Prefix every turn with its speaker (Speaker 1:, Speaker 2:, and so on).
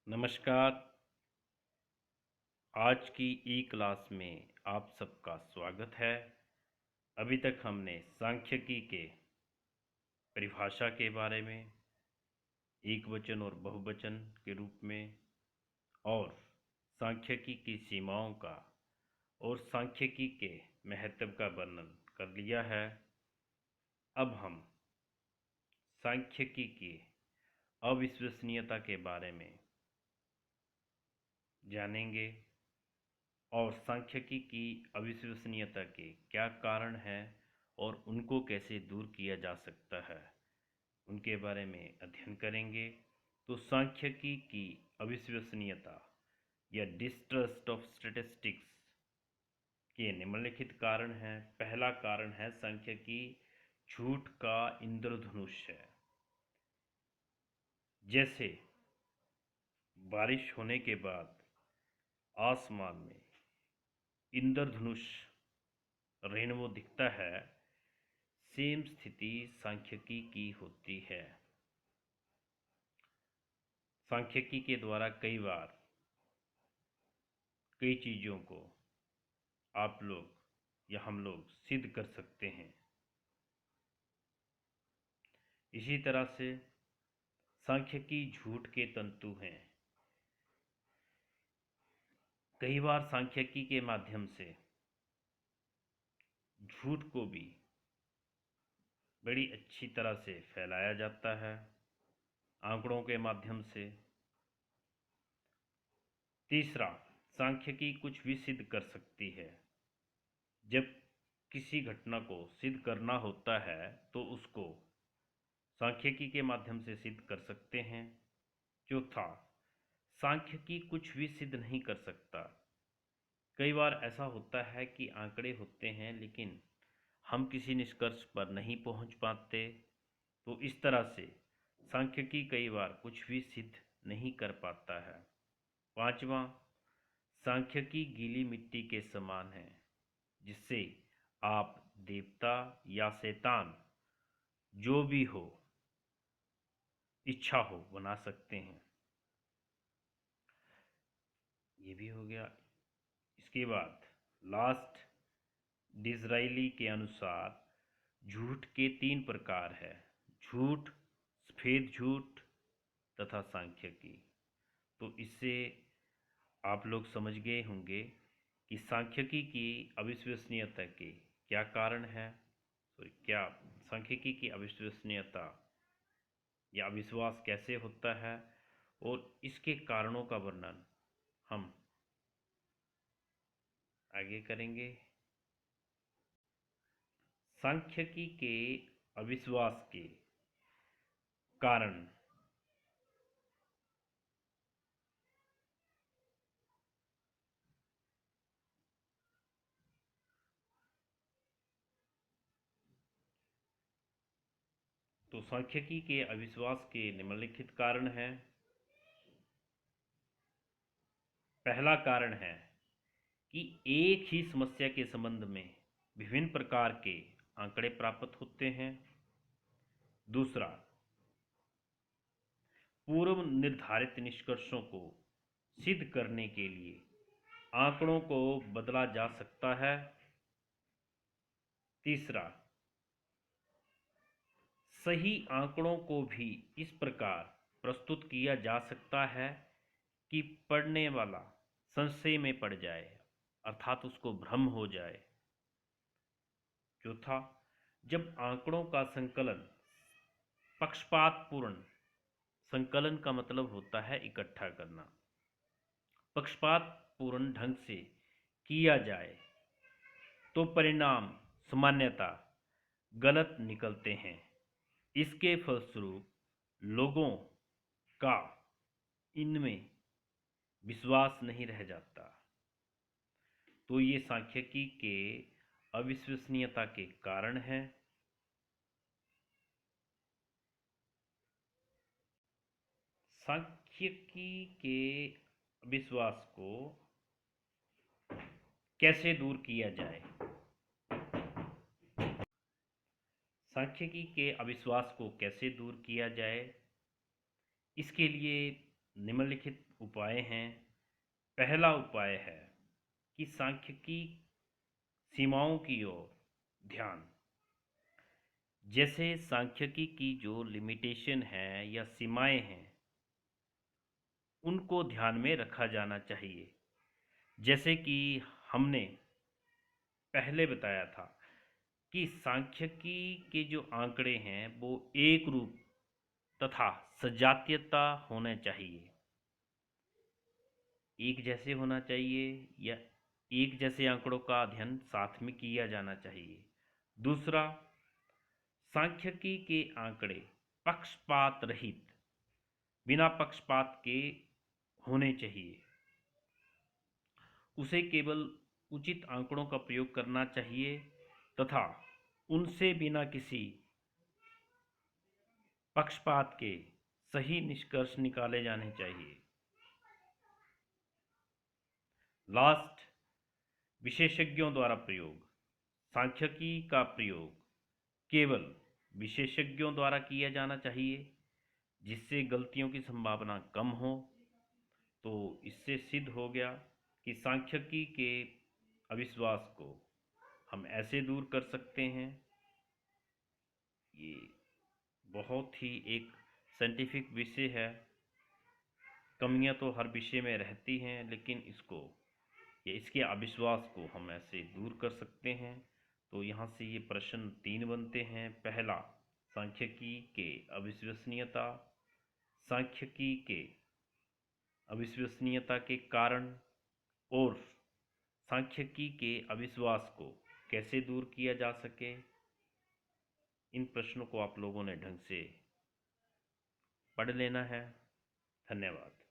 Speaker 1: नमस्कार। आज की ई क्लास में आप सबका स्वागत है। अभी तक हमने सांख्यिकी के परिभाषा के बारे में एकवचन और बहुवचन के रूप में और सांख्यिकी की सीमाओं का और सांख्यिकी के महत्व का वर्णन कर लिया है। अब हम सांख्यिकी की अविश्वसनीयता के बारे में जानेंगे और सांख्यिकी की अविश्वसनीयता के क्या कारण हैं और उनको कैसे दूर किया जा सकता है, उनके बारे में अध्ययन करेंगे। तो सांख्यिकी की अविश्वसनीयता या डिस्ट्रस्ट ऑफ स्टैटिस्टिक्स के निम्नलिखित कारण हैं। पहला कारण है सांख्यिकी झूठ का इंद्रधनुष है। जैसे बारिश होने के बाद आसमान में इंद्रधनुष रेनबो दिखता है, सेम स्थिति सांख्यिकी की होती है। सांख्यिकी के द्वारा कई बार कई चीज़ों को आप लोग या हम लोग सिद्ध कर सकते हैं। इसी तरह से सांख्यिकी झूठ के तंतु हैं। कई बार सांख्यिकी के माध्यम से झूठ को भी बड़ी अच्छी तरह से फैलाया जाता है, आंकड़ों के माध्यम से। तीसरा, सांख्यिकी कुछ भी सिद्ध कर सकती है। जब किसी घटना को सिद्ध करना होता है तो उसको सांख्यिकी के माध्यम से सिद्ध कर सकते हैं। चौथा, सांख्यिकी कुछ भी सिद्ध नहीं कर सकता। कई बार ऐसा होता है कि आंकड़े होते हैं लेकिन हम किसी निष्कर्ष पर नहीं पहुंच पाते। तो इस तरह से सांख्यिकी कई बार कुछ भी सिद्ध नहीं कर पाता है। पांचवा, सांख्यिकी गीली मिट्टी के समान है, जिससे आप देवता या शैतान जो भी हो, इच्छा हो, बना सकते हैं। ये भी हो गया। इसके बाद लास्ट, डिज़राइली के अनुसार झूठ के 3 प्रकार है: झूठ, सफेद झूठ तथा सांख्यिकी। तो इससे आप लोग समझ गए होंगे कि सांख्यिकी की अविश्वसनीयता के क्या कारण है। क्या सांख्यिकी की अविश्वसनीयता या अविश्वास कैसे होता है और इसके कारणों का वर्णन हम आगे करेंगे। सांख्यिकी के अविश्वास के कारण तो सांख्यिकी के अविश्वास के निम्नलिखित कारण हैं। पहला कारण है कि एक ही समस्या के संबंध में विभिन्न प्रकार के आंकड़े प्राप्त होते हैं। दूसरा, पूर्व निर्धारित निष्कर्षों को सिद्ध करने के लिए आंकड़ों को बदला जा सकता है। तीसरा, सही आंकड़ों को भी इस प्रकार प्रस्तुत किया जा सकता है कि पढ़ने वाला संशय में पड़ जाए, अर्थात उसको भ्रम हो जाए। चौथा, जब आंकड़ों का संकलन पक्षपातपूर्ण, संकलन का मतलब होता है इकट्ठा करना, पक्षपातपूर्ण ढंग से किया जाए तो परिणाम सामान्यतः गलत निकलते हैं। इसके फलस्वरूप लोगों का इनमें विश्वास नहीं रह जाता। तो ये सांख्यिकी के अविश्वसनीयता के कारण हैं। सांख्यिकी के विश्वास को कैसे दूर किया जाए? सांख्यिकी के अविश्वास को कैसे दूर किया जाए, इसके लिए निम्नलिखित उपाय हैं। पहला उपाय है कि सांख्यिकी सीमाओं की ओर ध्यान। जैसे सांख्यिकी की जो लिमिटेशन है या सीमाएं हैं, उनको ध्यान में रखा जाना चाहिए। जैसे कि हमने पहले बताया था कि सांख्यिकी के जो आंकड़े हैं वो एक रूप तथा सजातीयता होने चाहिए, एक जैसे होना चाहिए, या एक जैसे आंकड़ों का अध्ययन साथ में किया जाना चाहिए। दूसरा, सांख्यिकी के आंकड़े पक्षपात रहित, बिना पक्षपात के होने चाहिए। उसे केवल उचित आंकड़ों का प्रयोग करना चाहिए तथा उनसे बिना किसी पक्षपात के सही निष्कर्ष निकाले जाने चाहिए। लास्ट, विशेषज्ञों द्वारा प्रयोग। सांख्यिकी का प्रयोग केवल विशेषज्ञों द्वारा किया जाना चाहिए, जिससे गलतियों की संभावना कम हो। तो इससे सिद्ध हो गया कि सांख्यिकी के अविश्वास को हम ऐसे दूर कर सकते हैं। ये बहुत ही एक साइंटिफिक विषय है। कमियां तो हर विषय में रहती हैं, लेकिन इसको या इसके अविश्वास को हम ऐसे दूर कर सकते हैं। तो यहाँ से ये प्रश्न 3 बनते हैं। पहला, सांख्यिकी के अविश्वसनीयता, सांख्यिकी के अविश्वसनीयता के कारण, और सांख्यिकी के अविश्वास को कैसे दूर किया जा सके। इन प्रश्नों को आप लोगों ने ढंग से पढ़ लेना है। धन्यवाद।